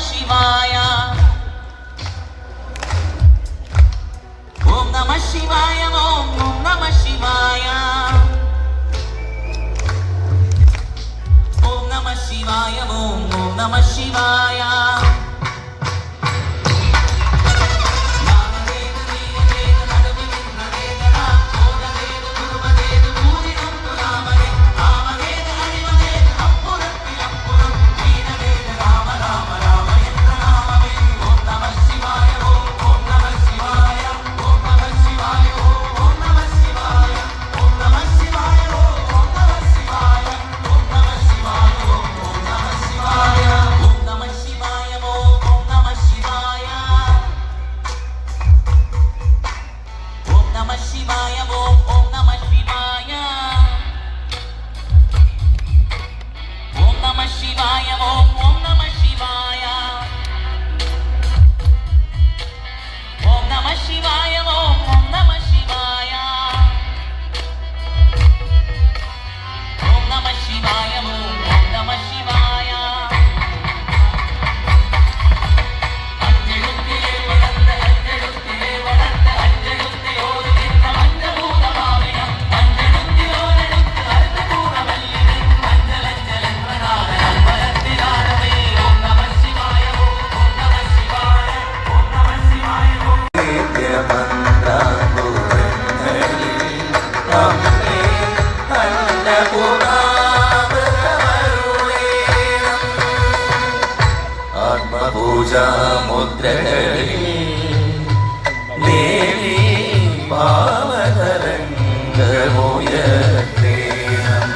ശിവായ ഓം നമ ശിവായ ഓം നമ ശിവായ ഓം നമ ശിവായ ഓം നമ ശിവായ പൂജാ മുദ്രകളിൽ ദേവി പാവതരംഗമുയർത്തേണം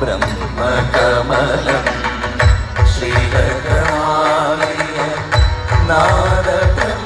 ബ്രഹ്മകമലം ശ്രീകരമാലയ നാദബ്രഹ്മസുരാ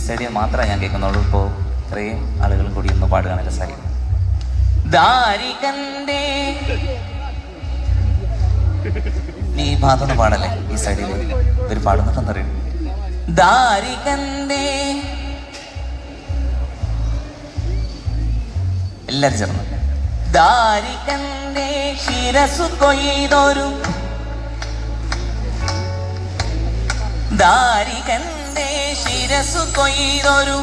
സ്റ്റേഡിയം മാത്രമേ ഞാൻ കേൾക്കുന്നുള്ളൂ. ഇപ്പോൾ ഇത്രയും ആളുകളും കൂടി ഒന്ന് പാടുകയാണ് രസമായിരിക്കും. ദാരികന്റെ നീ ഭാഗത്തൊന്ന് പാടല്ലേ, ഈ സൈഡിൽ ഇവര് പാടുന്നുണ്ടെന്നറിയും. ദാരികന്റെ എല്ലാരും ചേർന്ന് ദാരികന്റെ ശിരസു കൊയ്തൊരു ദാരികന്റെ ശിരസു കൊയ്തൊരു